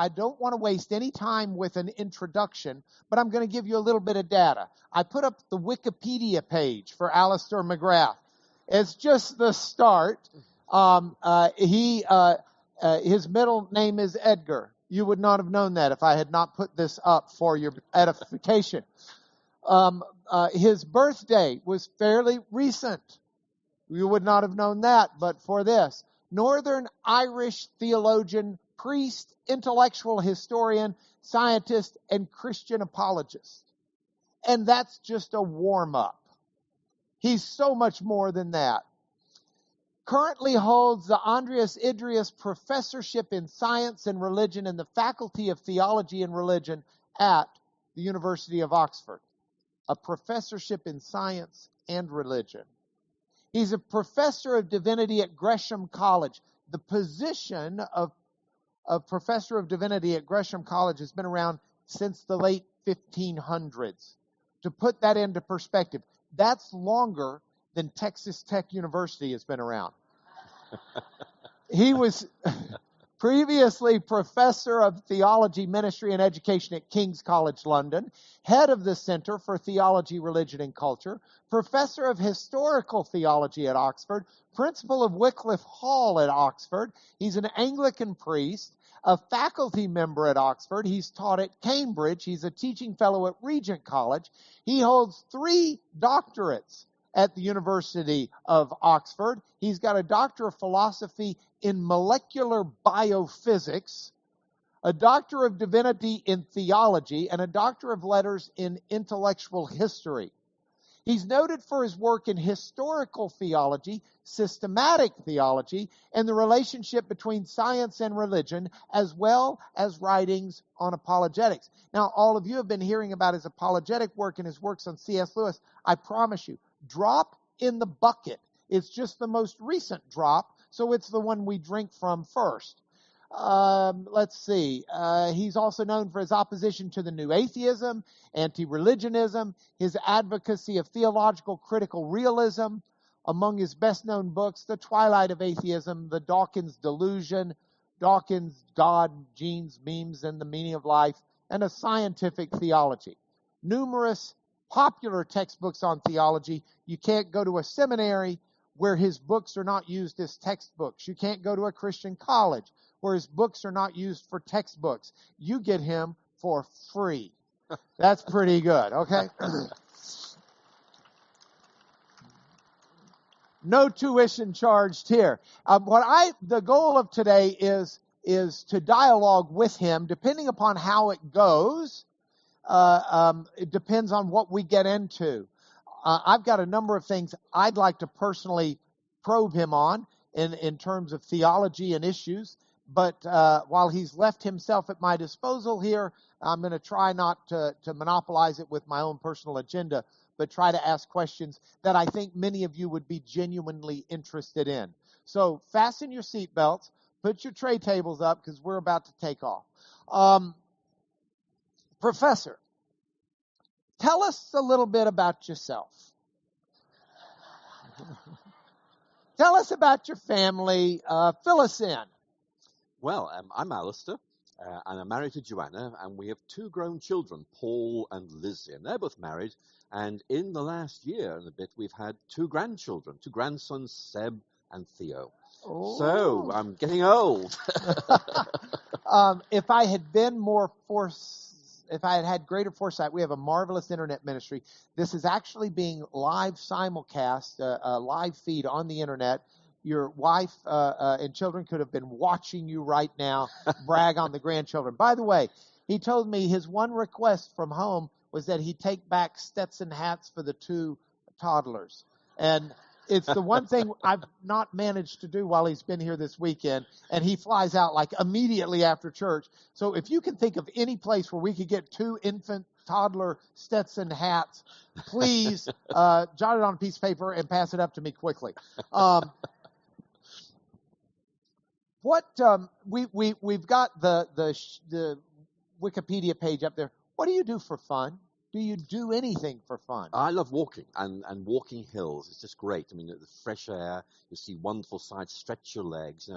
I don't want to waste any time with an introduction, but I'm going to give you a little bit of data. I put up the Wikipedia page for Alister McGrath. It's just the start. His middle name is Edgar. You would not have known that if I had not put this up for your edification. His birthday was fairly recent. You would not have known that, but for this. Northern Irish theologian, priest, intellectual historian, scientist, and Christian apologist. And that's just a warm-up. He's so much more than that. Currently holds the Andreas Idrius Professorship in Science and Religion in the Faculty of Theology and Religion at the University of Oxford. A professorship in science and religion. He's a professor of divinity at Gresham College. The position of professor of divinity at Gresham College has been around since the late 1500s. To put that into perspective, that's longer than Texas Tech University has been around. He was previously professor of theology, ministry, and education at King's College London, head of the Center for Theology, Religion, and Culture, professor of historical theology at Oxford, principal of Wycliffe Hall at Oxford. He's an Anglican priest, a faculty member at Oxford. He's taught at Cambridge. He's a teaching fellow at Regent College. He holds 3 doctorates at the University of Oxford. He's got a Doctor of Philosophy in Molecular Biophysics, a Doctor of Divinity in Theology, and a Doctor of Letters in Intellectual History. He's noted for his work in historical theology, systematic theology, and the relationship between science and religion, as well as writings on apologetics. Now, all of you have been hearing about his apologetic work and his works on C.S. Lewis. I promise you, drop in the bucket. It's just the most recent drop, so it's the one we drink from first. Let's see. He's also known for his opposition to the new atheism, anti-religionism, his advocacy of theological critical realism. Among his best-known books, The Twilight of Atheism, The Dawkins Delusion, Dawkins, God, Genes, Memes, and the Meaning of Life, and A Scientific Theology. Numerous popular textbooks on theology. You can't go to a seminary where his books are not used as textbooks. You can't go to a Christian college where his books are not used for textbooks. You get him for free. That's pretty good, okay? No tuition charged here. The goal of today is to dialogue with him, depending upon how it goes. It depends on what we get into. I've got a number of things I'd like to personally probe him on in terms of theology and issues. But while he's left himself at my disposal here, I'm going to try not to monopolize it with my own personal agenda, but try to ask questions that I think many of you would be genuinely interested in. So fasten your seatbelts, put your tray tables up, because we're about to take off. Professor, tell us a little bit about yourself. Tell us about your family. Fill us in. Well, I'm Alister, and I'm married to Joanna, and we have 2 grown children, Paul and Lizzie, and they're both married. And in the last year and a bit, we've had 2 grandchildren, 2 grandsons, Seb and Theo. Oh. So I'm getting old. If I had been if I had had greater foresight, we have a marvelous internet ministry. This is actually being live simulcast, a live feed on the internet. Your wife and children could have been watching you right now brag on the grandchildren. By the way, he told me his one request from home was that he take back Stetson hats for the 2 toddlers. And it's the one thing I've not managed to do while he's been here this weekend. And he flies out like immediately after church. So if you can think of any place where we could get 2 infant toddler Stetson hats, please jot it on a piece of paper and pass it up to me quickly. We've got the Wikipedia page up there. What do you do for fun? Do you do anything for fun? I love walking and walking hills. It's just great. I mean, the fresh air, you see wonderful sights, stretch your legs.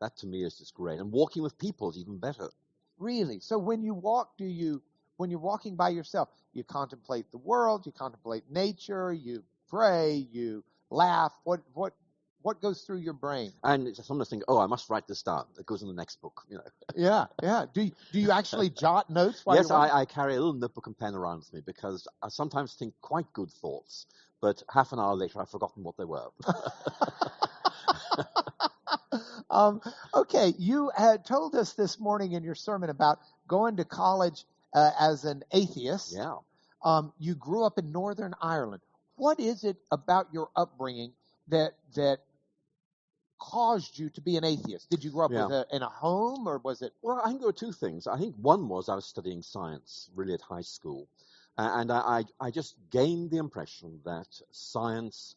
That to me is just great. And walking with people is even better. Really? So when you walk, when you're walking by yourself, you contemplate the world, you contemplate nature, you pray, you laugh. What goes through your brain? And sometimes think, oh, I must write this down. It goes in the next book, Yeah, yeah. Do you actually jot notes while Yes, you're walking? I carry a little notebook and pen around with me because I sometimes think quite good thoughts, but half an hour later I've forgotten what they were. Okay, you had told us this morning in your sermon about going to college as an atheist. Yeah. You grew up in Northern Ireland. What is it about your upbringing that caused you to be an atheist? Did you grow up in a home, or was it? Well, I think there were two things. I think one was I was studying science really at high school, and I just gained the impression that science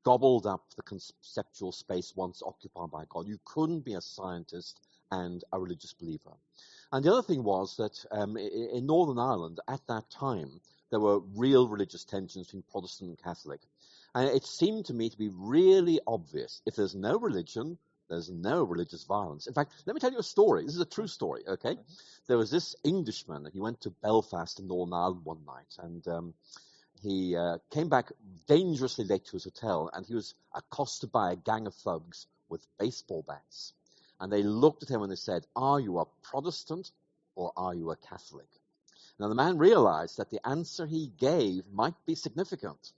gobbled up the conceptual space once occupied by God. You couldn't be a scientist and a religious believer. And the other thing was that in Northern Ireland at that time, there were real religious tensions between Protestant and Catholic. And it seemed to me to be really obvious. If there's no religion, there's no religious violence. In fact, let me tell you a story. This is a true story, okay? There was this Englishman. He went to Belfast in Northern Ireland one night, and he came back dangerously late to his hotel, and he was accosted by a gang of thugs with baseball bats. And they looked at him and they said, "Are you a Protestant or are you a Catholic?" Now, the man realized that the answer he gave might be significant.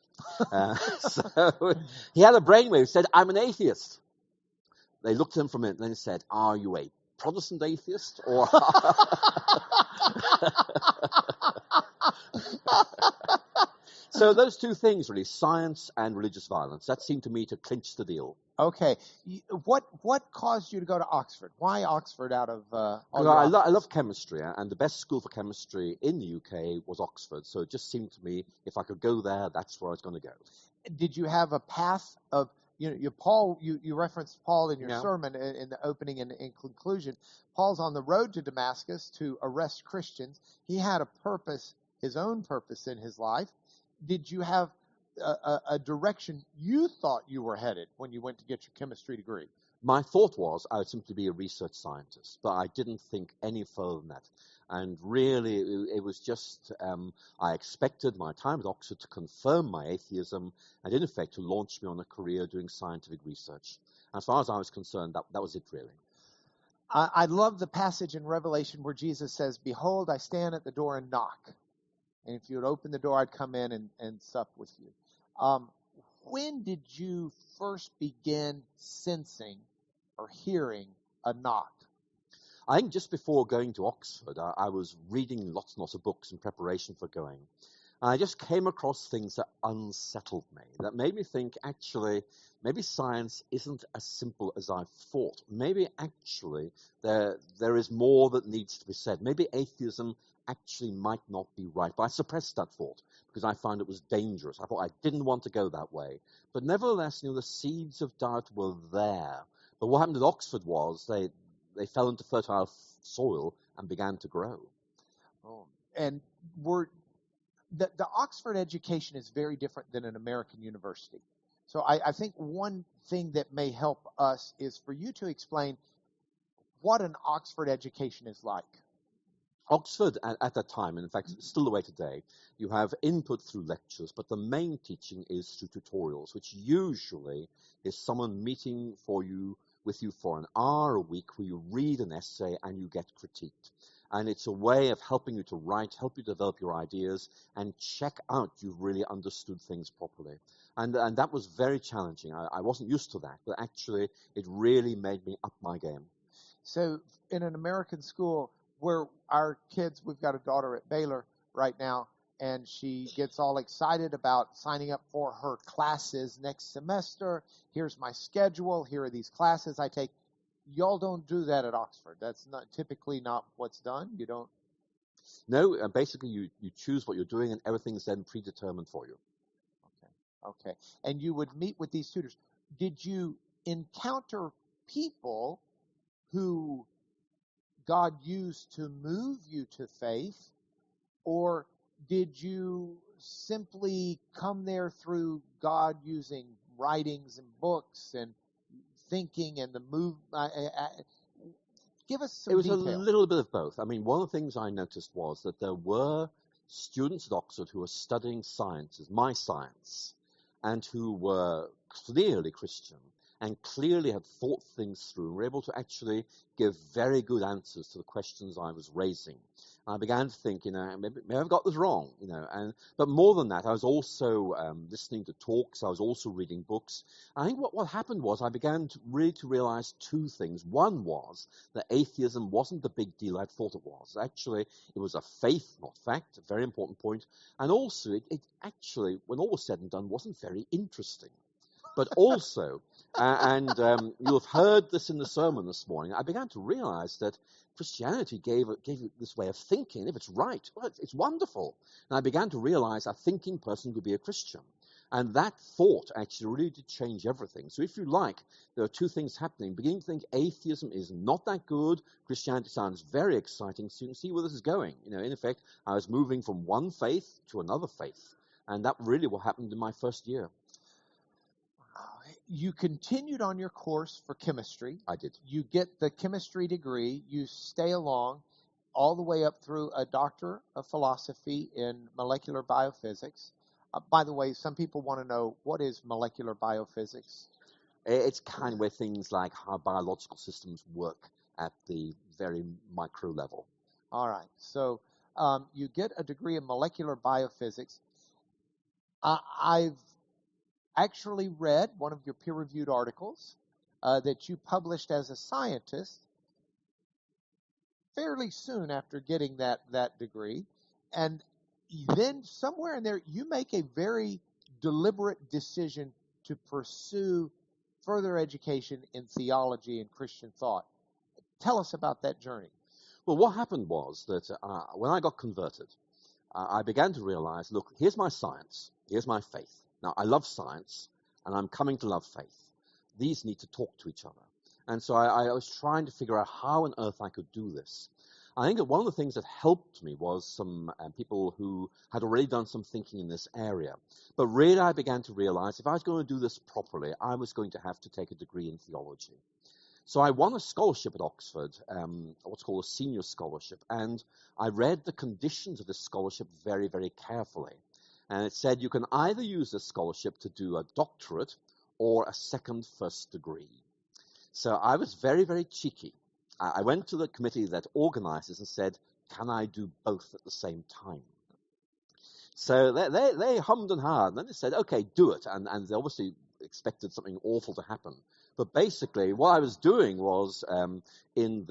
So he had a brainwave. He said, "I'm an atheist." They looked at him for a minute and then said, "Are you a Protestant atheist or..." So those two things, really, science and religious violence, that seemed to me to clinch the deal. Okay. What caused you to go to Oxford? Why Oxford out of all I your love chemistry, and the best school for chemistry in the UK was Oxford. So it just seemed to me, if I could go there, that's where I was going to go. Did you have a path of, you referenced Paul in your sermon in the opening and in conclusion. Paul's on the road to Damascus to arrest Christians. He had a purpose, his own purpose in his life. Did you have a direction you thought you were headed when you went to get your chemistry degree? My thought was I would simply be a research scientist, but I didn't think any further than that. And really, it was just, I expected my time at Oxford to confirm my atheism and, in effect, to launch me on a career doing scientific research. As far as I was concerned, that was it, really. I love the passage in Revelation where Jesus says, "Behold, I stand at the door and knock. And if you would open the door, I'd come in and sup with you." When did you first begin sensing or hearing a knock? I think just before going to Oxford, I was reading lots and lots of books in preparation for going. And I just came across things that unsettled me, that made me think, actually, maybe science isn't as simple as I thought. Maybe actually there is more that needs to be said. Maybe atheism actually might not be right. But I suppressed that thought because I found it was dangerous. I thought I didn't want to go that way. But nevertheless, the seeds of doubt were there. But what happened at Oxford was they fell into fertile soil and began to grow. Oh, and the Oxford education is very different than an American university. So I think one thing that may help us is for you to explain what an Oxford education is like. Oxford, at that time, and in fact, it's still the way today, you have input through lectures, but the main teaching is through tutorials, which usually is someone meeting with you for an hour a week where you read an essay and you get critiqued. And it's a way of helping you to write, help you develop your ideas, and check out you've really understood things properly. And that was very challenging. I wasn't used to that, but actually it really made me up my game. So in an American school, where our kids, we've got a daughter at Baylor right now, and she gets all excited about signing up for her classes next semester. Here's my schedule. Here are these classes I take. Y'all don't do that at Oxford. That's not typically not what's done. You don't. No, basically you choose what you're doing, and everything's then predetermined for you. Okay. And you would meet with these tutors. Did you encounter people who God used to move you to faith, or did you simply come there through God using writings and books and thinking and the move? Give us some It was a detail. little bit of both. I mean, one of the things I noticed was that there were students at Oxford who were studying sciences, my science, and who were clearly Christian and clearly had thought things through and were able to actually give very good answers to the questions I was raising. And I began to think, maybe I've got this wrong, but more than that, I was also listening to talks. I was also reading books. I think what happened was I began to really to realize two things. One was that atheism wasn't the big deal I thought it was. Actually, it was a faith, not fact, a very important point. And also, it actually, when all was said and done, wasn't very interesting. But also, you'll have heard this in the sermon this morning, I began to realize that Christianity gave it this way of thinking. If it's right, well, it's wonderful. And I began to realize a thinking person could be a Christian. And that thought actually really did change everything. So if you like, there are two things happening. Beginning to think atheism is not that good. Christianity sounds very exciting. So you can see where this is going. In effect, I was moving from one faith to another faith. And that really what happened in my first year. You continued on your course for chemistry. I did. You get the chemistry degree. You stay along all the way up through a doctor of philosophy in molecular biophysics. By the way, some people want to know, what is molecular biophysics? It's kind of where things like how biological systems work at the very micro level. All right. So you get a degree in molecular biophysics. I've actually read one of your peer-reviewed articles that you published as a scientist fairly soon after getting that degree. And then somewhere in there, you make a very deliberate decision to pursue further education in theology and Christian thought. Tell us about that journey. Well, what happened was that when I got converted, I began to realize, look, here's my science, here's my faith. Now, I love science, and I'm coming to love faith. These need to talk to each other. And so I was trying to figure out how on earth I could do this. I think that one of the things that helped me was some people who had already done some thinking in this area. But really, I began to realize if I was going to do this properly, I was going to have to take a degree in theology. So I won a scholarship at Oxford, what's called a senior scholarship, and I read the conditions of this scholarship very, very carefully. And it said you can either use this scholarship to do a doctorate or a second first degree. So I was very, very cheeky. I went to the committee that organizes and said, can I do both at the same time? So they hummed and hawed, and then they said, okay, do it. And they obviously expected something awful to happen. But basically, what I was doing was, particularly in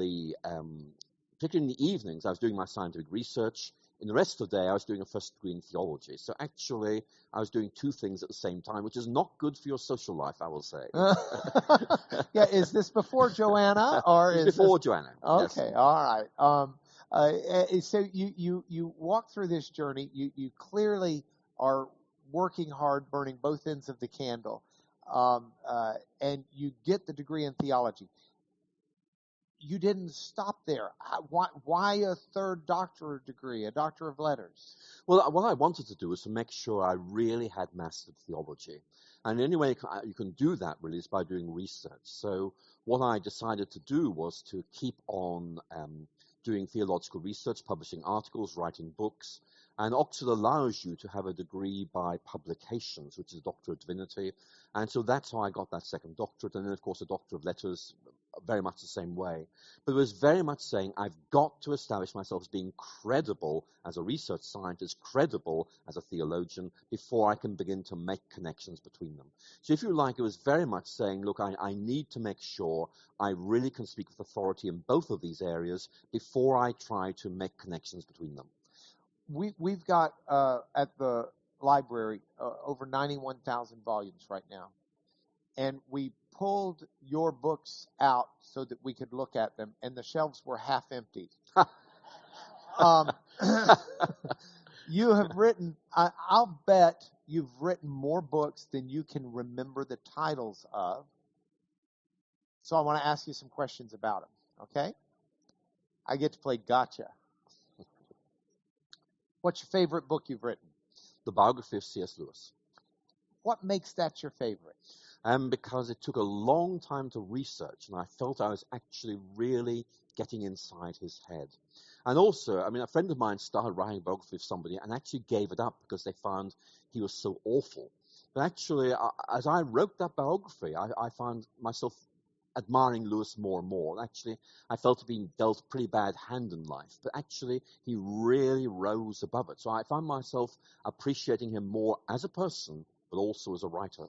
the evenings, I was doing my scientific research. In the rest of the day, I was doing a first degree in theology. So actually, I was doing two things at the same time, which is not good for your social life, I will say. Yeah, is this before Joanna, or is before this... Joanna? Okay, yes. All right. So you walk through this journey. You clearly are working hard, burning both ends of the candle, and you get the degree in theology. You didn't stop there. Why a third doctorate degree, a doctor of letters? Well, what I wanted to do was to make sure I really had mastered theology. And the only way you can do that really is by doing research. So what I decided to do was to keep on doing theological research, publishing articles, writing books. And Oxford allows you to have a degree by publications, which is a Doctor of Divinity. And so that's how I got that second doctorate. And then, of course, a Doctor of Letters, very much the same way. But it was very much saying I've got to establish myself as being credible as a research scientist, credible as a theologian, before I can begin to make connections between them. So if you like, it was very much saying, look, I need to make sure I really can speak with authority in both of these areas before I try to make connections between them. We've got at the library over 91,000 volumes right now. And we pulled your books out so that we could look at them, and the shelves were half empty. You have written, I'll bet you've written more books than you can remember the titles of. So I want to ask you some questions about them, okay? I get to play gotcha. What's your favorite book you've written? The biography of C.S. Lewis. What makes that your favorite? Because it took a long time to research, and I felt I was actually really getting inside his head. And also, I mean, a friend of mine started writing a biography of somebody and actually gave it up because they found he was so awful. But actually, as I wrote that biography, I found myself admiring Lewis more and more. Actually, I felt he'd been dealt a pretty bad hand in life, but actually he really rose above it. So I found myself appreciating him more as a person, but also as a writer.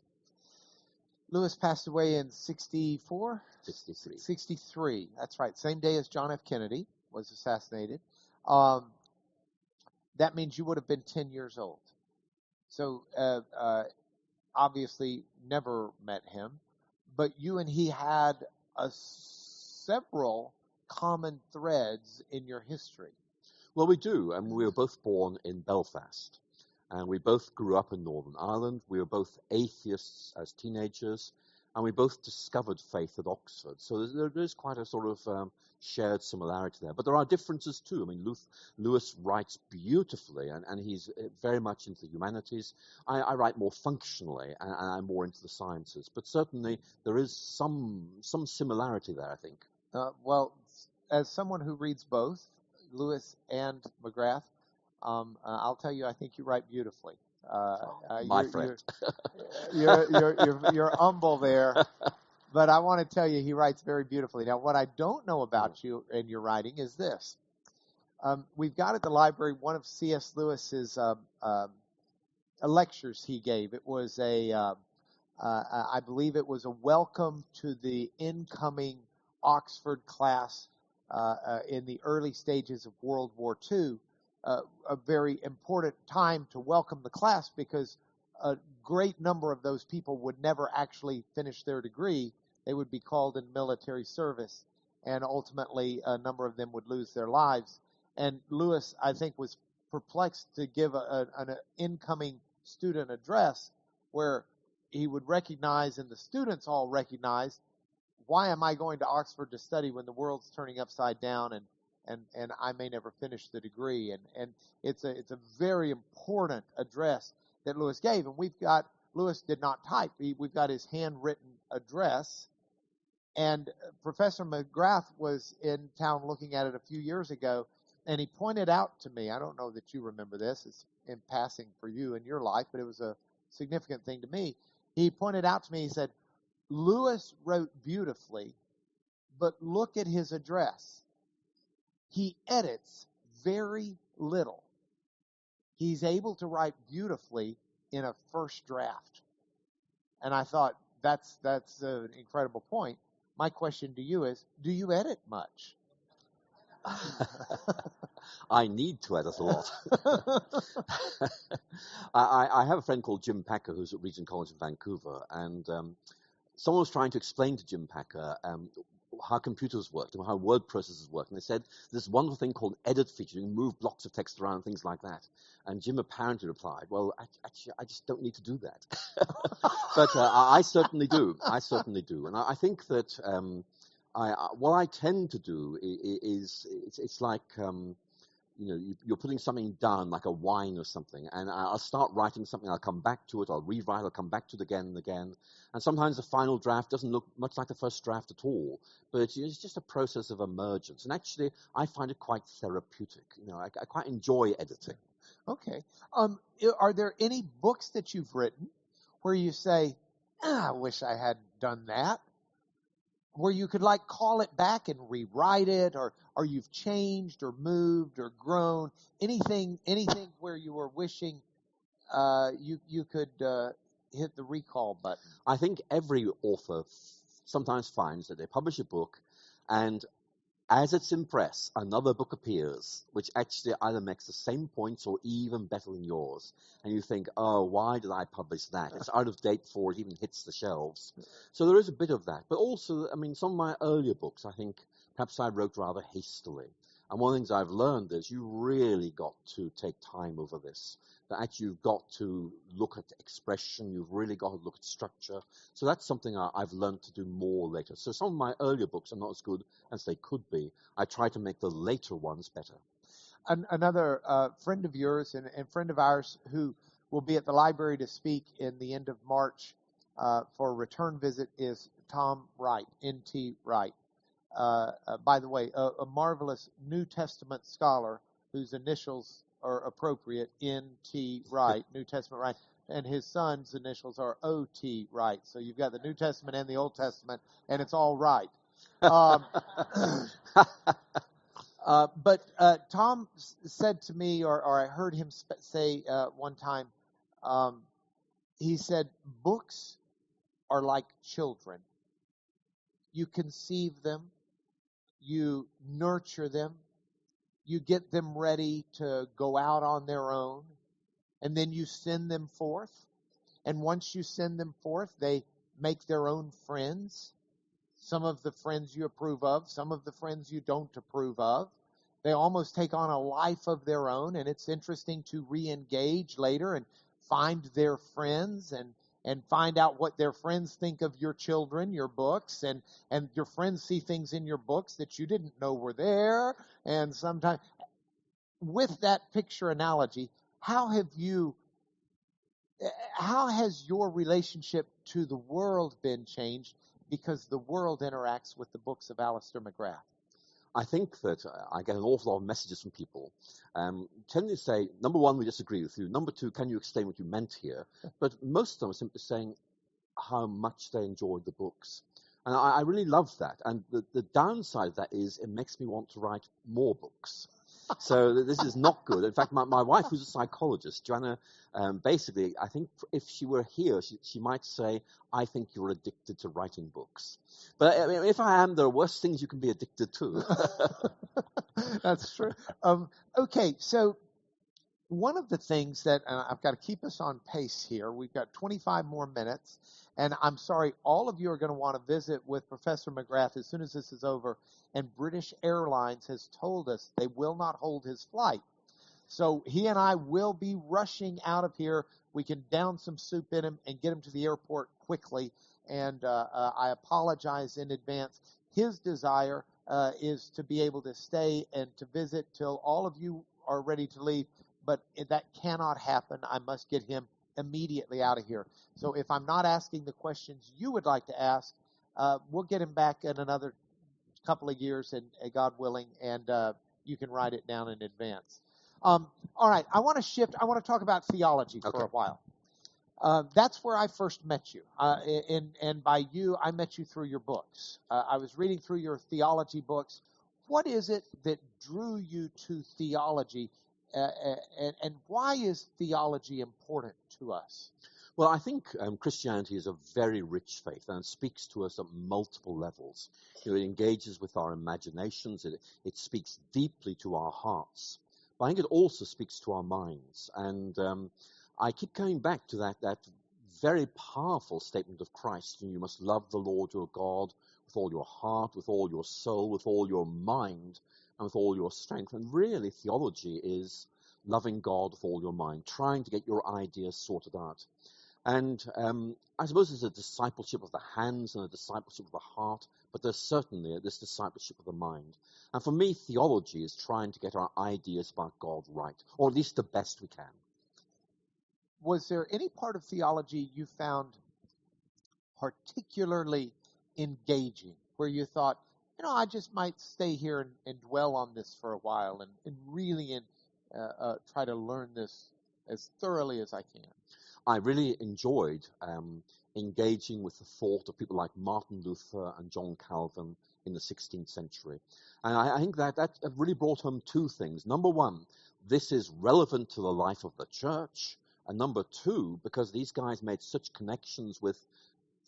Lewis passed away in 64? 63. 63, that's right. Same day as John F. Kennedy was assassinated. That means you would have been 10 years old. So obviously never met him, but you and he had several common threads in your history. Well, we do, and we were both born in Belfast, and we both grew up in Northern Ireland. We were both atheists as teenagers, and we both discovered faith at Oxford. So there is quite a sort of shared similarity there. But there are differences too. I mean, Lewis writes beautifully, and he's very much into the humanities. I write more functionally, and I'm more into the sciences. But certainly there is some similarity there, I think. Well, as someone who reads both Lewis and McGrath, I'll tell you, I think you write beautifully. My friend. You're humble there, but I want to tell you, he writes very beautifully. Now, what I don't know about you and your writing is this. We've got at the library one of C.S. Lewis's lectures he gave. It was I believe it was a welcome to the incoming Oxford class in the early stages of World War II. A very important time to welcome the class because a great number of those people would never actually finish their degree. They would be called in military service, and ultimately a number of them would lose their lives. And Lewis, I think, was perplexed to give an incoming student address where he would recognize, and the students all recognized, why am I going to Oxford to study when the world's turning upside down and I may never finish the degree? And it's a very important address that Lewis gave. And Lewis did not type. We've got his handwritten address. And Professor McGrath was in town looking at it a few years ago, and he pointed out to me, I don't know that you remember this, it's in passing for you in your life, but it was a significant thing to me. He pointed out to me, he said, Lewis wrote beautifully, but look at his address. He edits very little. He's able to write beautifully in a first draft. And I thought, that's an incredible point. My question to you is, do you edit much? I need to edit a lot. I have a friend called Jim Packer who's at Regent College in Vancouver, and someone was trying to explain to Jim Packer how computers worked and how word processors work. And they said, this wonderful thing called edit feature. You can move blocks of text around, things like that. And Jim apparently replied, well, actually, I just don't need to do that. But I certainly do. I certainly do. And I think that what I tend to do is it's like, you're putting something down, like a wine or something, and I'll start writing something, I'll come back to it, I'll rewrite, I'll come back to it again and again. And sometimes the final draft doesn't look much like the first draft at all, but it's just a process of emergence. And actually, I find it quite therapeutic. I quite enjoy editing. Okay. Are there any books that you've written where you say, I wish I had done that? Where you could call it back and rewrite it, or you've changed or moved or grown, anything where you were wishing you could hit the recall button? I think every author sometimes finds that they publish a book, and as it's in press, another book appears, which actually either makes the same points or even better than yours. And you think, oh, why did I publish that? It's out of date before it even hits the shelves. So there is a bit of that. But also, some of my earlier books, I think perhaps I wrote rather hastily. And one of the things I've learned is you really got to take time over this. That actually you've got to look at expression, you've really got to look at structure. So that's something I've learned to do more later. So some of my earlier books are not as good as they could be. I try to make the later ones better. Another friend of yours and friend of ours who will be at the library to speak in the end of March for a return visit is Tom Wright, N.T. Wright. by the way, a marvelous New Testament scholar whose initials are appropriate, N.T. Wright, New Testament Wright, and his son's initials are O.T. Wright. So you've got the New Testament and the Old Testament, and it's all right. But Tom said to me, or I heard him say one time, he said, books are like children. You conceive them, you nurture them, you get them ready to go out on their own, and then you send them forth. And once you send them forth, they make their own friends. Some of the friends you approve of, some of the friends you don't approve of. They almost take on a life of their own, and it's interesting to re-engage later and find their friends and find out what their friends think of your children, your books, and your friends see things in your books that you didn't know were there. And sometimes, with that picture analogy, how has your relationship to the world been changed because the world interacts with the books of Alister McGrath? I think that I get an awful lot of messages from people tending to say, number one, we disagree with you. Number two, can you explain what you meant here? But most of them are simply saying how much they enjoyed the books. And I really love that. And the downside of that is it makes me want to write more books. So this is not good. In fact, my wife, who's a psychologist, Joanna, basically, I think if she were here, she might say, I think you're addicted to writing books. But I mean, if I am, there are worse things you can be addicted to. That's true. Okay, so one of the things that, and I've got to keep us on pace here, we've got 25 more minutes, and I'm sorry, all of you are going to want to visit with Professor McGrath as soon as this is over, and British Airlines has told us they will not hold his flight. So he and I will be rushing out of here. We can down some soup in him and get him to the airport quickly, and I apologize in advance. His desire is to be able to stay and to visit till all of you are ready to leave, but that cannot happen. I must get him immediately out of here. So if I'm not asking the questions you would like to ask, we'll get him back in another couple of years, and God willing, and you can write it down in advance. All right, I want to shift. I want to talk about theology for a while. That's where I first met you. And by you, I met you through your books. I was reading through your theology books. What is it that drew you to theology, and why is theology important to us? Well, I think Christianity is a very rich faith, and it speaks to us at multiple levels. It engages with our imaginations. It speaks deeply to our hearts. But I think it also speaks to our minds. And I keep coming back to that very powerful statement of Christ. You must love the Lord your God with all your heart, with all your soul, with all your mind, and with all your strength. And really, theology is loving God with all your mind, trying to get your ideas sorted out. And I suppose there's a discipleship of the hands and a discipleship of the heart, but there's certainly this discipleship of the mind. And for me, theology is trying to get our ideas about God right, or at least the best we can. Was there any part of theology you found particularly engaging, where you thought, I just might stay here and dwell on this for a while and really try to learn this as thoroughly as I can? I really enjoyed engaging with the thought of people like Martin Luther and John Calvin in the 16th century. And I think that really brought home two things. Number one, this is relevant to the life of the church. And number two, because these guys made such connections with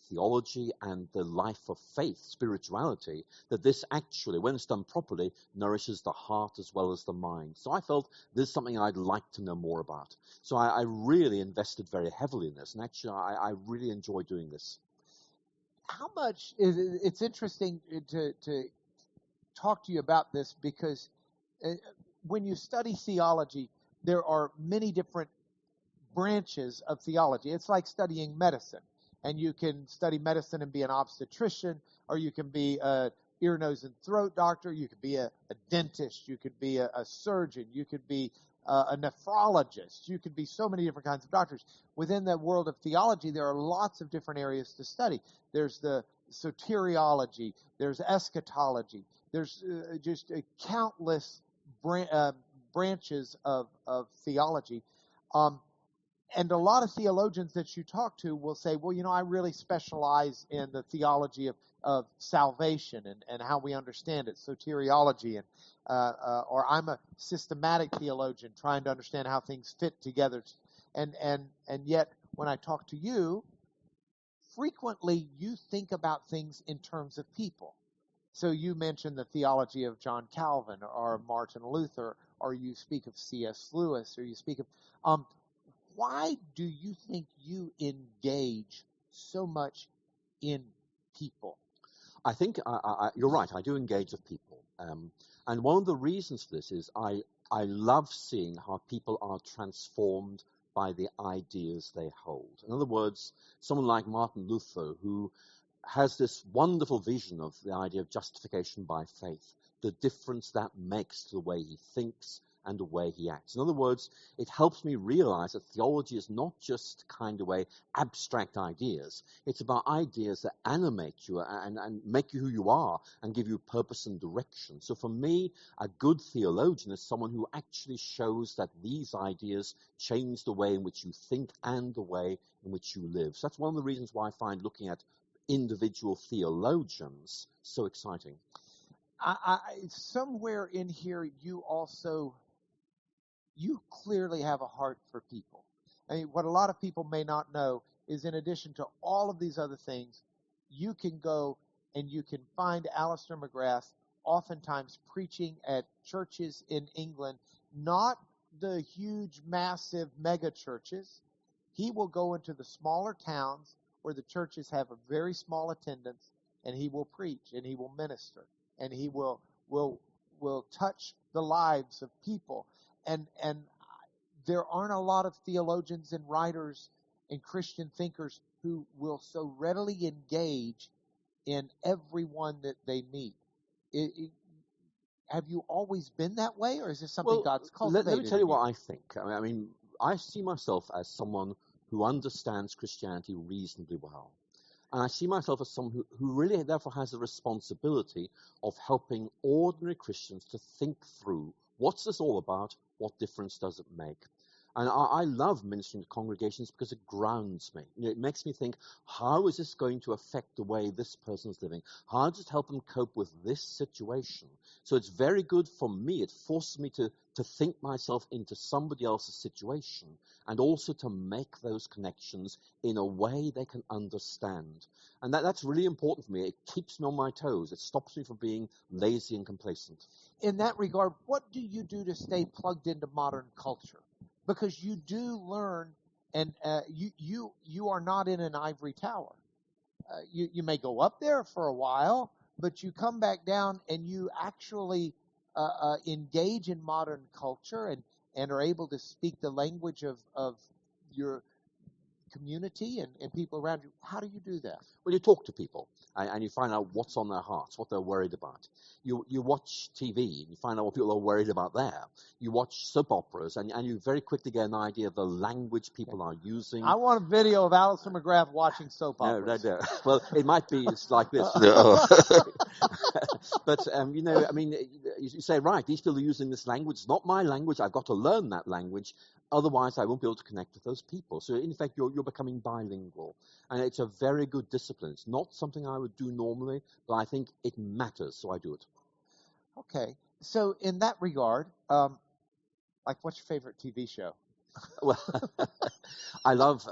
theology and the life of faith, spirituality, that this actually, when it's done properly, nourishes the heart as well as the mind. So I felt this is something I'd like to know more about. So I really invested very heavily in this, and actually I really enjoy doing this. How much is it's interesting to talk to you about this, because when you study theology, there are many different branches of theology. It's like studying medicine. And you can study medicine and be an obstetrician, or you can be a ear, nose, and throat doctor. You could be a dentist. You could be a surgeon. You could be a nephrologist. You could be so many different kinds of doctors. Within the world of theology, there are lots of different areas to study. There's the soteriology, there's eschatology, there's just countless branches of theology. And a lot of theologians that you talk to will say, well, I really specialize in the theology of salvation and how we understand it, soteriology, and or I'm a systematic theologian trying to understand how things fit together. And yet, when I talk to you, frequently you think about things in terms of people. So you mentioned the theology of John Calvin or Martin Luther, or you speak of C.S. Lewis, or you speak of... why do you think you engage so much in people? I think you're right. I do engage with people. And one of the reasons for this is I love seeing how people are transformed by the ideas they hold. In other words, someone like Martin Luther, who has this wonderful vision of the idea of justification by faith, the difference that makes to the way he thinks and the way he acts. In other words, it helps me realize that theology is not just kind of abstract ideas. It's about ideas that animate you and make you who you are and give you purpose and direction. So for me, a good theologian is someone who actually shows that these ideas change the way in which you think and the way in which you live. So that's one of the reasons why I find looking at individual theologians so exciting. Somewhere in here, you clearly have a heart for people. I mean, what a lot of people may not know is, in addition to all of these other things, you can go and you can find Alister McGrath oftentimes preaching at churches in England, not the huge, massive mega churches. He will go into the smaller towns where the churches have a very small attendance, and he will preach and he will minister and he will touch the lives of people. And there aren't a lot of theologians and writers and Christian thinkers who will so readily engage in everyone that they meet. Have you always been that way, or is this something God's cultivated? Let me tell you what I think. I mean, I see myself as someone who understands Christianity reasonably well. And I see myself as someone who really therefore has a responsibility of helping ordinary Christians to think through, what's this all about? What difference does it make? And I love ministering to congregations because it grounds me. It makes me think, how is this going to affect the way this person is living? How does it help them cope with this situation? So it's very good for me. It forces me to think myself into somebody else's situation and also to make those connections in a way they can understand. And that's really important for me. It keeps me on my toes. It stops me from being lazy and complacent. In that regard, what do you do to stay plugged into modern culture? Because you do learn, and you are not in an ivory tower. You may go up there for a while, but you come back down and you actually engage in modern culture and are able to speak the language of your community and people around you. How do you do that? Well, you talk to people and you find out what's on their hearts, what they're worried about. You watch TV and you find out what people are worried about there. You watch soap operas and you very quickly get an idea of the language people are using. I want a video of Alister McGrath watching soap operas. No. Well, it might be like this. But, I mean, you say, right, these people are using this language. It's not my language. I've got to learn that language. Otherwise, I won't be able to connect with those people. So, in effect, you're becoming bilingual. And it's a very good discipline. It's not something I would do normally, but I think it matters, so I do it. Okay. So, in that regard, what's your favorite TV show? Well, I love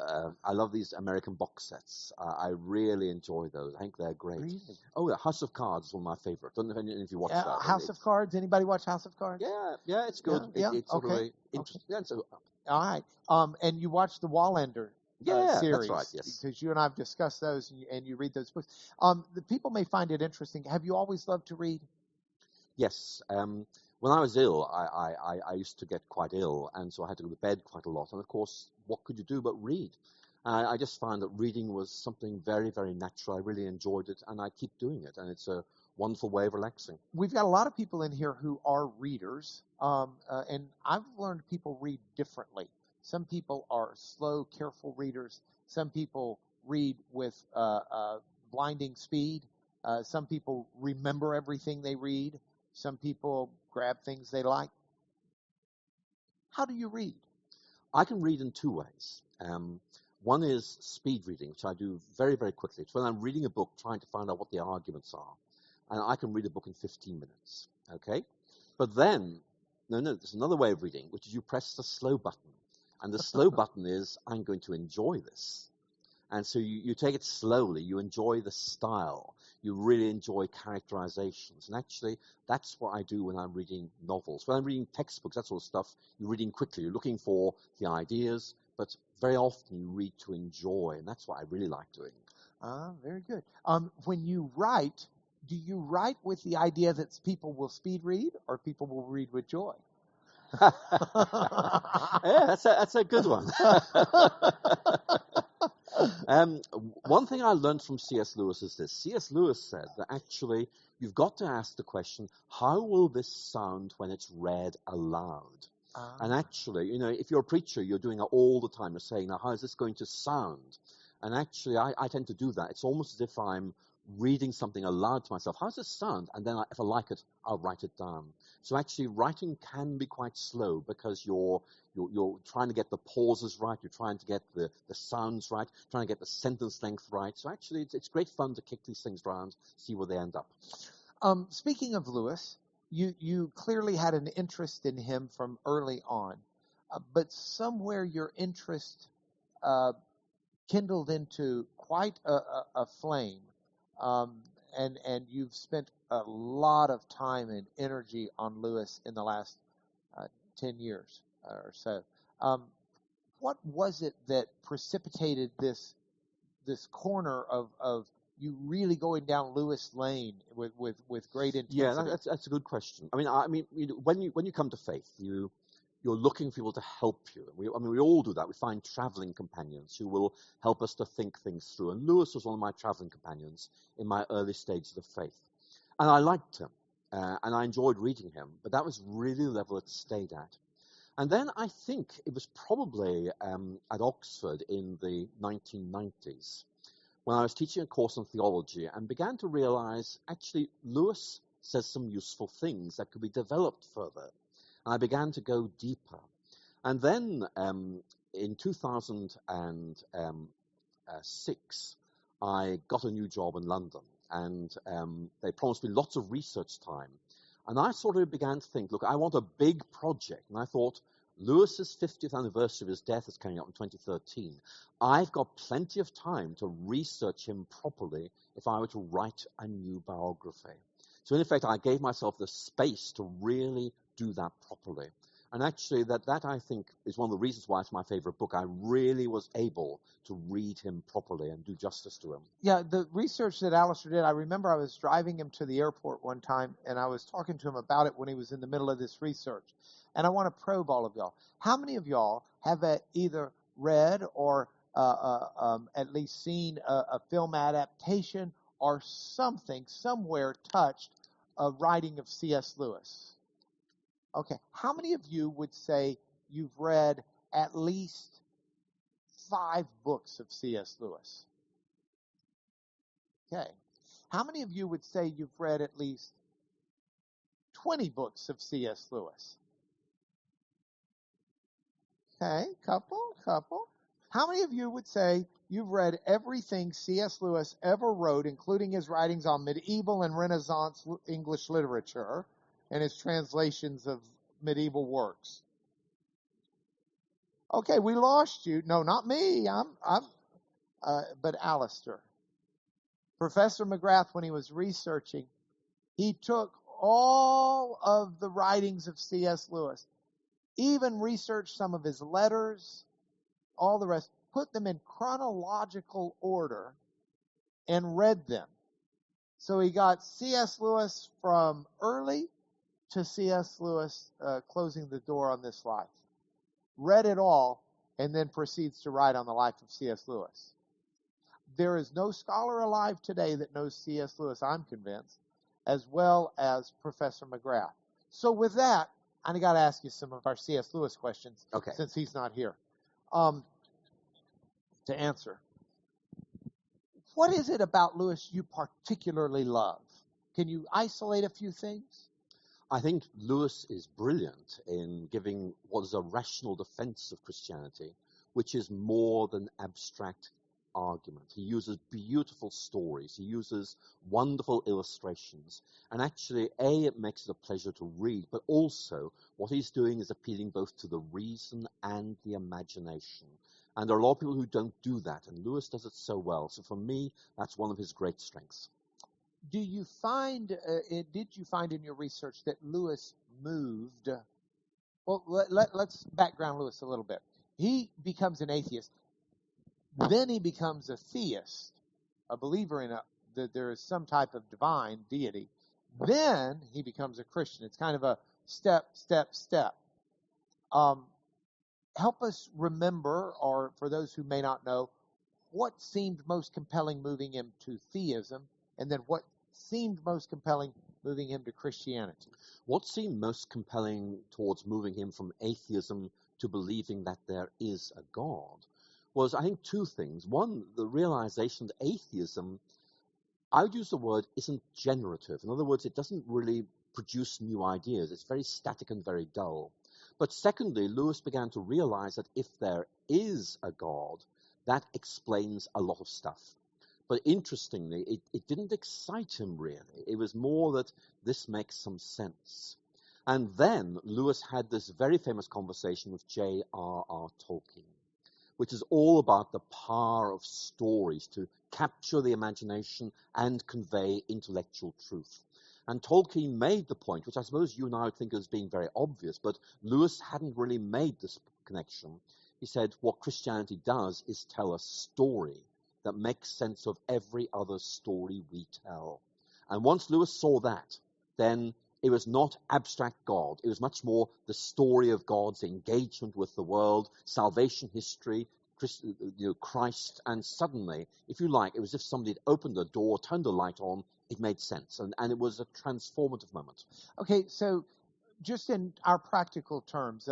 these American box sets. I really enjoy those. I think they're great. Really? Oh, yeah, House of Cards is one of my favorites. Don't know if you watch that. House of Cards. Anybody watch House of Cards? Yeah, it's good. Yeah, it's okay. Really interesting. Okay. Yeah, so, all right. And you watch the Wallander series. That's right, yes. Because you and I have discussed those, and you read those books. The people may find it interesting. Have you always loved to read? Yes. When I was ill, I used to get quite ill, and so I had to go to bed quite a lot. And, of course, what could you do but read? I just found that reading was something very, very natural. I really enjoyed it, and I keep doing it. And it's a wonderful way of relaxing. We've got a lot of people in here who are readers, and I've learned people read differently. Some people are slow, careful readers. Some people read with blinding speed. Some people remember everything they read. Some people grab things they like. How do you read? I can read in two ways. One is speed reading, which I do very, very quickly. It's when I'm reading a book, trying to find out what the arguments are. And I can read a book in 15 minutes, okay? But then, there's another way of reading, which is you press the slow button. And the slow button is, I'm going to enjoy this. And so you take it slowly. You enjoy the style. You really enjoy characterizations. And actually, that's what I do when I'm reading novels. When I'm reading textbooks, that sort of stuff, you're reading quickly. You're looking for the ideas, but very often you read to enjoy. And that's what I really like doing. Very good. When you write, do you write with the idea that people will speed read or people will read with joy? Yeah, that's a good one. One thing I learned from C.S. Lewis is this. C.S. Lewis said that actually you've got to ask the question, how will this sound when it's read aloud? And actually, if you're a preacher, you're doing it all the time. You're saying, now, how is this going to sound? And actually, I tend to do that. It's almost as if I'm reading something aloud to myself. How does this sound? And then if I like it, I'll write it down. So actually, writing can be quite slow because you're trying to get the pauses right. You're trying to get the sounds right, trying to get the sentence length right. So actually, it's great fun to kick these things around, see where they end up. Speaking of Lewis, you clearly had an interest in him from early on, but somewhere your interest kindled into quite a flame, and you've spent a lot of time and energy on Lewis in the last 10 years or so. What was it that precipitated this corner of you really going down Lewis Lane with great intensity? Yeah, that's a good question. I mean, when you come to faith, you're looking for people to help you. We all do that. We find traveling companions who will help us to think things through. And Lewis was one of my traveling companions in my early stages of faith. And I liked him, and I enjoyed reading him, but that was really the level it stayed at. And then I think it was probably at Oxford in the 1990s when I was teaching a course on theology and began to realize, actually, Lewis says some useful things that could be developed further. And I began to go deeper. And then in 2006, I got a new job in London, and they promised me lots of research time. And I sort of began to think, look, I want a big project. And I thought, Lewis's 50th anniversary of his death is coming up in 2013. I've got plenty of time to research him properly if I were to write a new biography. So in effect, I gave myself the space to really do that properly. And actually, that I think is one of the reasons why it's my favorite book. I really was able to read him properly and do justice to him. Yeah, the research that Alister did, I remember I was driving him to the airport one time, and I was talking to him about it when he was in the middle of this research. And I want to probe all of y'all. How many of y'all have either read or at least seen a film adaptation or something, somewhere touched a writing of C.S. Lewis? Okay, how many of you would say you've read at least 5 books of C.S. Lewis? Okay. How many of you would say you've read at least 20 books of C.S. Lewis? Okay, couple. How many of you would say you've read everything C.S. Lewis ever wrote, including his writings on medieval and Renaissance English literature and his translations of medieval works? Okay, we lost you. No, not me. But Alister. Professor McGrath, when he was researching, he took all of the writings of C.S. Lewis, even researched some of his letters, all the rest, put them in chronological order and read them. So he got C.S. Lewis from early to C.S. Lewis closing the door on this life. Read it all, and then proceeds to write on the life of C.S. Lewis. There is no scholar alive today that knows C.S. Lewis, I'm convinced, as well as Professor McGrath. So with that, I got to ask you some of our C.S. Lewis questions, since he's not here, to answer. What is it about Lewis you particularly love? Can you isolate a few things? I think Lewis is brilliant in giving what is a rational defense of Christianity, which is more than abstract argument. He uses beautiful stories. He uses wonderful illustrations. And actually, it makes it a pleasure to read, but also what he's doing is appealing both to the reason and the imagination. And there are a lot of people who don't do that, and Lewis does it so well. So for me, that's one of his great strengths. Did you find in your research that Lewis moved? Well, let's background Lewis a little bit. He becomes an atheist. Then he becomes a theist, a believer in that there is some type of divine deity. Then he becomes a Christian. It's kind of a step. Help us remember, or for those who may not know, what seemed most compelling moving him to theism, and then what seemed most compelling moving him to Christianity. What seemed most compelling towards moving him from atheism to believing that there is a God was, I think, two things. One, the realization that atheism, I would use the word, isn't generative. In other words, it doesn't really produce new ideas. It's very static and very dull. But secondly, Lewis began to realize that if there is a God, that explains a lot of stuff. But interestingly, it didn't excite him really. It was more that this makes some sense. And then Lewis had this very famous conversation with J.R.R. Tolkien, which is all about the power of stories to capture the imagination and convey intellectual truth. And Tolkien made the point, which I suppose you and I would think as being very obvious, but Lewis hadn't really made this connection. He said, what Christianity does is tell a story that makes sense of every other story we tell. And once Lewis saw that, then it was not abstract God. It was much more the story of God's engagement with the world, salvation history, Christ, and suddenly, if you like, it was as if somebody had opened a door, turned a light on, it made sense, and it was a transformative moment. Okay, so just in our practical terms,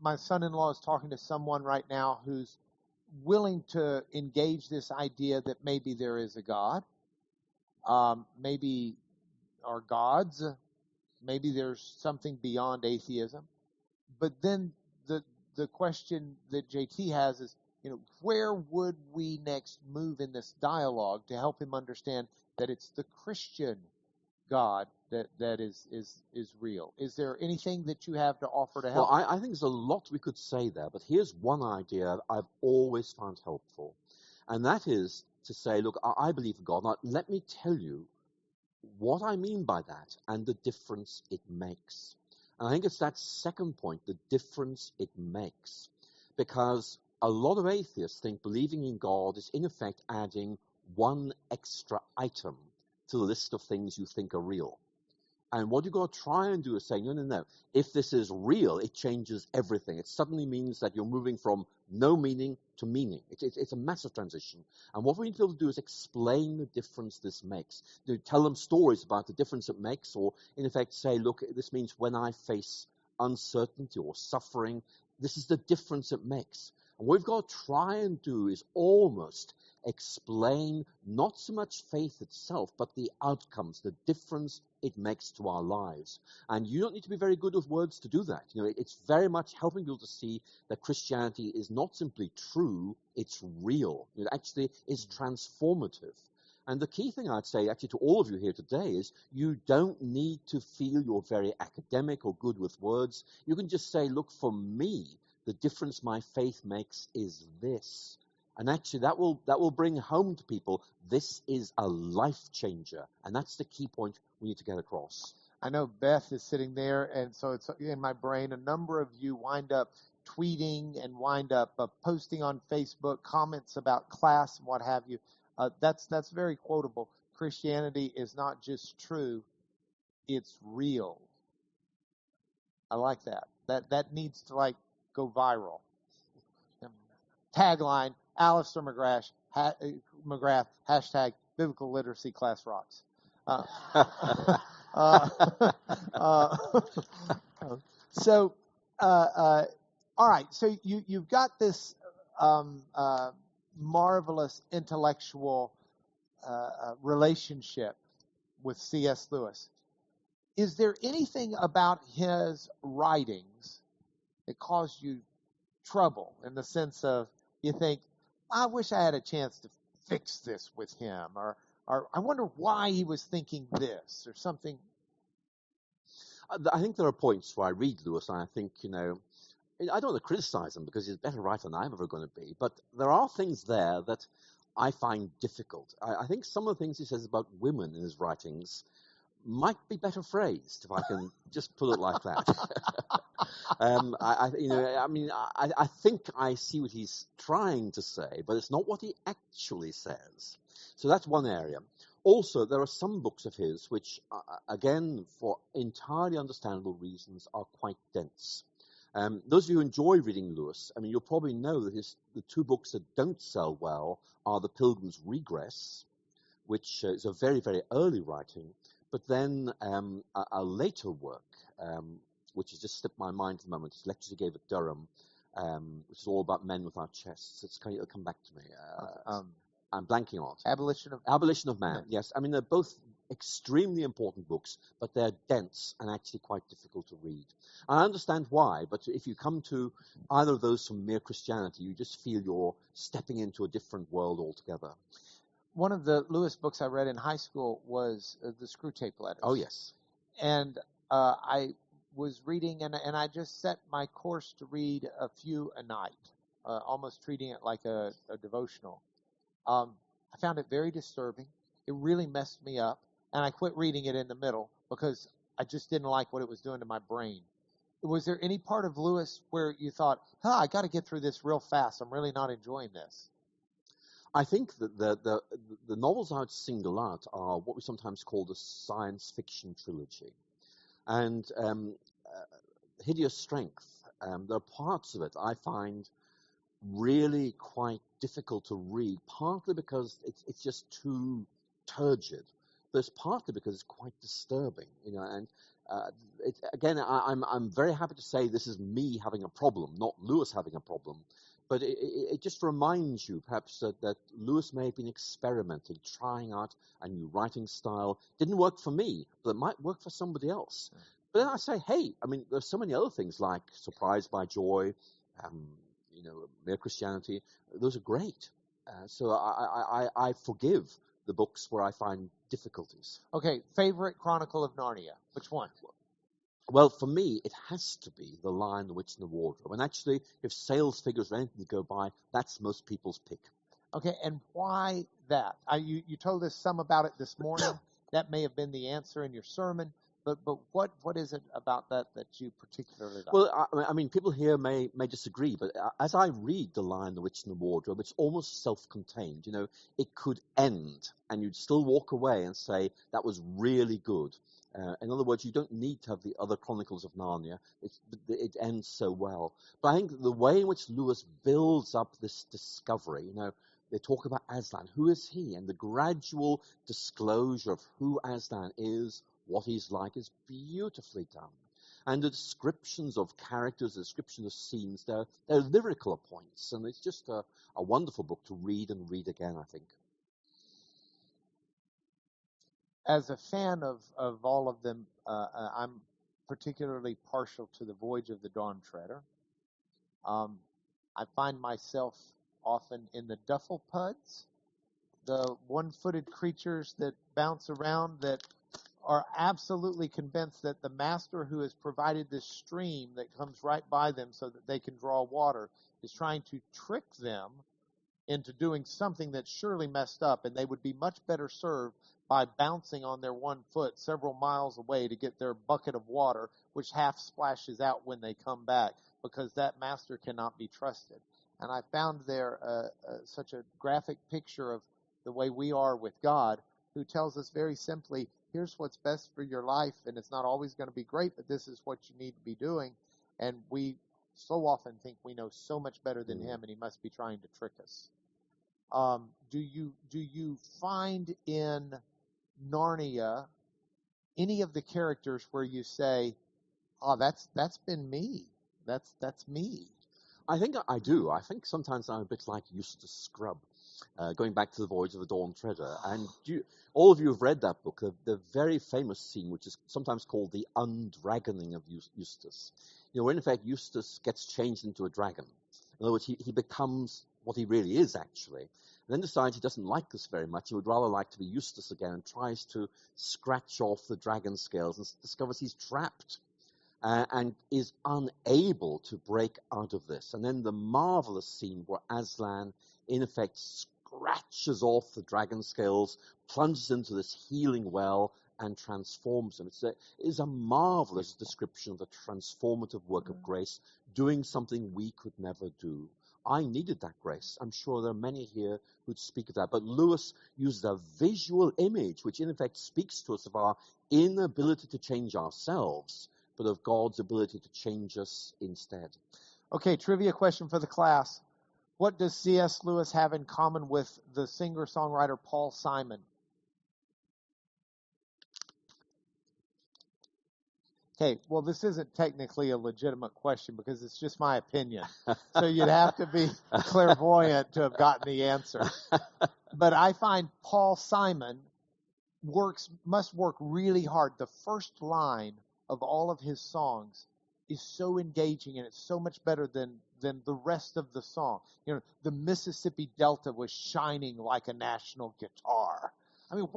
my son-in-law is talking to someone right now who's willing to engage this idea that maybe there is a God, maybe are gods, maybe there's something beyond atheism. But then the question that JT has is, where would we next move in this dialogue to help him understand that it's the Christian God that is real? Is there anything that you have to offer to help? Well, I think there's a lot we could say there, but here's one idea I've always found helpful, and that is to say, look, I believe in God. Now, let me tell you what I mean by that and the difference it makes. And I think it's that second point, the difference it makes, because a lot of atheists think believing in God is in effect adding one extra item to the list of things you think are real. And what you've got to try and do is say, no. If this is real, it changes everything. It suddenly means that you're moving from no meaning to meaning. It's a massive transition. And what we need to be able to do is explain the difference this makes. Tell them stories about the difference it makes, or in effect say, look, this means when I face uncertainty or suffering, this is the difference it makes. And what we've got to try and do is almost explain not so much faith itself, but the outcomes, the difference it makes to our lives. And you don't need to be very good with words to do that. It's very much helping people to see that Christianity is not simply true, it's real. It actually is transformative. And the key thing I'd say actually to all of you here today is you don't need to feel you're very academic or good with words. You can just say, look, for me, the difference my faith makes is this. And actually that will bring home to people, this is a life changer. And that's the key point we need to get across. I know Beth is sitting there, and so it's in my brain. A number of you wind up tweeting and wind up posting on Facebook comments about class and what have you. That's very quotable. Christianity is not just true, it's real. I like that. That needs to go viral. Tagline, Alister McGrath, hashtag biblical literacy class rocks. All right. So you've got this marvelous intellectual relationship with C.S. Lewis. Is there anything about his writings that caused you trouble in the sense of you think, I wish I had a chance to fix this with him, or I wonder why he was thinking this, or something? I think there are points where I read Lewis and I think, I don't want to criticize him because he's a better writer than I'm ever going to be, but there are things there that I find difficult. I think some of the things he says about women in his writings might be better phrased, if I can just put it like that. I think I see what he's trying to say, but it's not what he actually says. So that's one area. Also, there are some books of his which, again, for entirely understandable reasons, are quite dense. Those of you who enjoy reading Lewis, you'll probably know that the two books that don't sell well are The Pilgrim's Regress, which is a very, very early writing, but then a later work, which has just slipped my mind at the moment, is lectures he gave at Durham, which is all about men without chests. It'll come back to me. I'm blanking on it. Abolition of Man, yes. They're both extremely important books, but they're dense and actually quite difficult to read. And I understand why, but if you come to either of those from mere Christianity, you just feel you're stepping into a different world altogether. One of the Lewis books I read in high school was the Screwtape Letters. Oh, yes. And I was reading, and I just set my course to read a few a night, almost treating it like a devotional. I found it very disturbing. It really messed me up, and I quit reading it in the middle because I just didn't like what it was doing to my brain. Was there any part of Lewis where you thought, I got to get through this real fast. I'm really not enjoying this? I think that the novels I would single out are what we sometimes call the science fiction trilogy. And Hideous Strength, there are parts of it I find really quite difficult to read, partly because it's just too turgid, but it's partly because it's quite disturbing, and I'm very happy to say this is me having a problem, not Lewis having a problem, but it just reminds you perhaps that Lewis may have been experimenting, trying out a new writing style. Didn't work for me, but it might work for somebody else. But then I say, hey, there's so many other things like Surprised by Joy, Mere Christianity. Those are great. So I forgive the books where I find difficulties. Okay, favorite Chronicle of Narnia. Which one? Well, for me, it has to be The Lion, the Witch, and the Wardrobe. And actually, if sales figures are anything to go by, that's most people's pick. Okay, and why that? You told us some about it this morning. That may have been the answer in your sermon. But what is it about that you particularly like? Well, people here may disagree, but as I read The Lion, the Witch, and the Wardrobe, it's almost self-contained. It could end, and you'd still walk away and say, that was really good. In other words, you don't need to have the other Chronicles of Narnia. It ends so well. But I think the way in which Lewis builds up this discovery, they talk about Aslan. Who is he? And the gradual disclosure of who Aslan is, what he's like, is beautifully done. And the descriptions of characters, the descriptions of scenes, they're lyrical at points. And it's just a wonderful book to read and read again, I think. As a fan of all of them, I'm particularly partial to The Voyage of the Dawn Treader. I find myself often in the duffel puds, the one-footed creatures that bounce around that are absolutely convinced that the master who has provided this stream that comes right by them so that they can draw water is trying to trick them into doing something that's surely messed up, and they would be much better served by bouncing on their one foot several miles away to get their bucket of water, which half splashes out when they come back, because that master cannot be trusted. And I found there such a graphic picture of the way we are with God, who tells us very simply, here's what's best for your life, and it's not always going to be great, but this is what you need to be doing. And we so often think we know so much better than him, and he must be trying to trick us. Do you find in Narnia any of the characters where you say, "Oh, that's been me. That's me"? I think I do. I think sometimes I'm a bit like Eustace Scrubb, going back to the Voyage of the Dawn Treader. And all of you have read that book, the very famous scene, which is sometimes called the undragoning of Eustace. Where in effect Eustace gets changed into a dragon. In other words, he becomes what he really is, actually. And then decides he doesn't like this very much. He would rather like to be Eustace again, and tries to scratch off the dragon scales and discovers he's trapped. And is unable to break out of this. And then the marvelous scene where Aslan, in effect, scratches off the dragon scales, plunges into this healing well, and transforms him. It is a marvelous description of the transformative work of grace, doing something we could never do. I needed that grace. I'm sure there are many here who'd speak of that. But Lewis used a visual image, which in effect speaks to us of our inability to change ourselves, but of God's ability to change us instead. Okay, trivia question for the class. What does C.S. Lewis have in common with the singer-songwriter Paul Simon? Okay, well, this isn't technically a legitimate question because it's just my opinion. So you'd have to be clairvoyant to have gotten the answer. But I find Paul Simon must work really hard. The first line of all of his songs is so engaging, and it's so much better than the rest of the song. The Mississippi Delta was shining like a national guitar. I mean,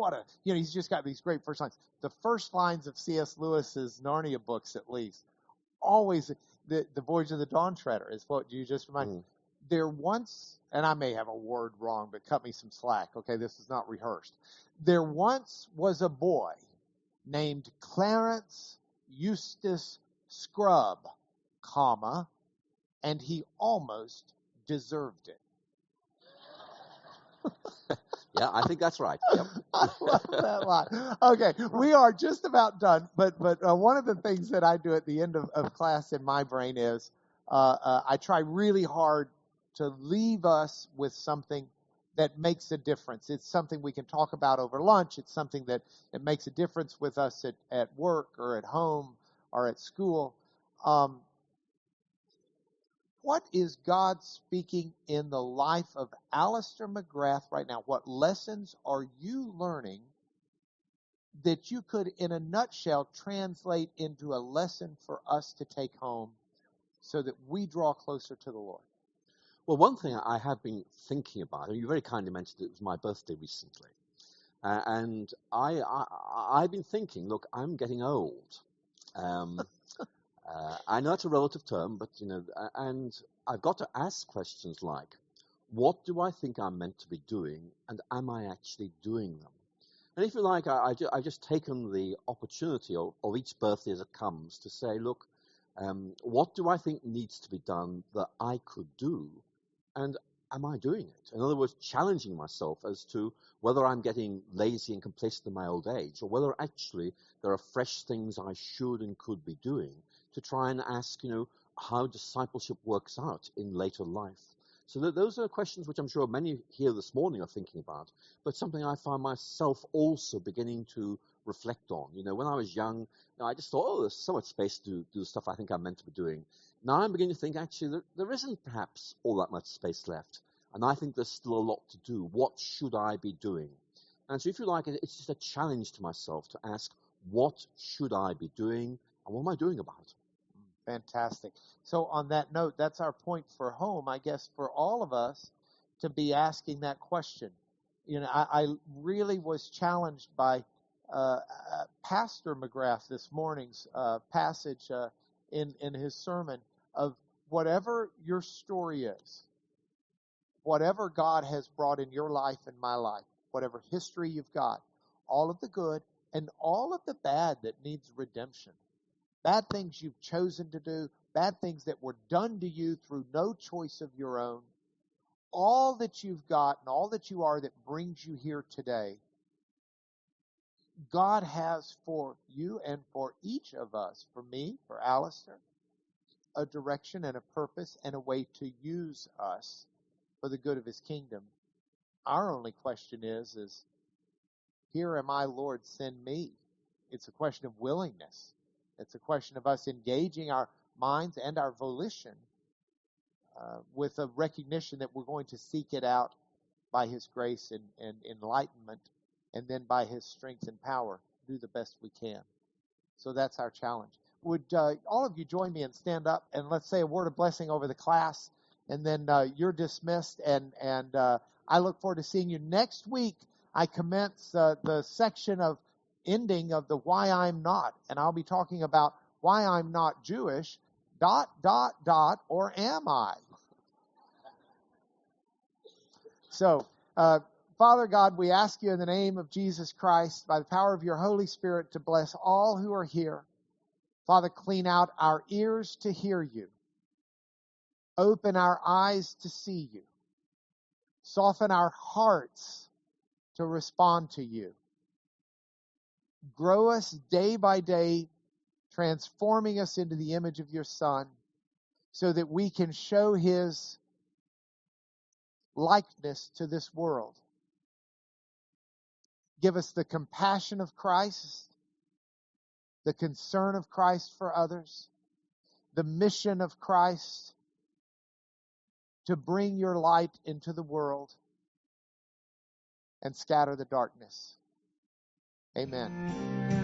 he's just got these great first lines. The first lines of C.S. Lewis's Narnia books, at least, always, the Voyage of the Dawn Treader is what you just reminded me. There once, and I may have a word wrong, but cut me some slack. Okay, this is not rehearsed. There once was a boy named Clarence Eustace Scrubb, and he almost deserved it. Yeah, I think that's right. Yep. I love that line. Okay, we are just about done, but one of the things that I do at the end of class in my brain is I try really hard to leave us with something that makes a difference. It's something we can talk about over lunch. It's something that makes a difference with us at work or at home or at school. What is God speaking in the life of Alister McGrath right now? What lessons are you learning that you could, in a nutshell, translate into a lesson for us to take home so that we draw closer to the Lord? Well, one thing I have been thinking about, and you very kindly mentioned it was my birthday recently, and I've been thinking, look, I'm getting old. I know it's a relative term, but, and I've got to ask questions like, what do I think I'm meant to be doing, and am I actually doing them? And if you like, I've just taken the opportunity of each birthday as it comes to say, look, what do I think needs to be done that I could do, and am I doing it? In other words, challenging myself as to whether I'm getting lazy and complacent in my old age, or whether actually there are fresh things I should and could be doing to try and ask, how discipleship works out in later life. So those are questions which I'm sure many here this morning are thinking about, but something I find myself also beginning to reflect on. When I was young, I just thought, there's so much space to do the stuff I think I'm meant to be doing. Now I'm beginning to think, actually, there isn't perhaps all that much space left, and I think there's still a lot to do. What should I be doing? And so if you like, it's just a challenge to myself to ask, what should I be doing, and what am I doing about it? Fantastic. So on that note, that's our point for home, I guess, for all of us to be asking that question. I really was challenged by Pastor McGrath this morning's passage in his sermon of whatever your story is, whatever God has brought in your life and my life, whatever history you've got, all of the good and all of the bad that needs redemption. Bad things you've chosen to do, bad things that were done to you through no choice of your own, all that you've got and all that you are that brings you here today, God has for you and for each of us, for me, for Alister, a direction and a purpose and a way to use us for the good of his kingdom. Our only question is here am I, Lord, send me. It's a question of willingness. It's a question of us engaging our minds and our volition with a recognition that we're going to seek it out by His grace and enlightenment, and then by His strength and power, do the best we can. So that's our challenge. Would all of you join me and stand up and let's say a word of blessing over the class, and then you're dismissed, and I look forward to seeing you next week. I commence the section of ending of the Why I'm Not, and I'll be talking about why I'm not Jewish, ... or am I? So, Father God, we ask you in the name of Jesus Christ, by the power of your Holy Spirit, to bless all who are here. Father, clean out our ears to hear you. Open our eyes to see you. Soften our hearts to respond to you. Grow us day by day, transforming us into the image of your Son, so that we can show His likeness to this world. Give us the compassion of Christ, the concern of Christ for others, the mission of Christ to bring your light into the world and scatter the darkness. Amen.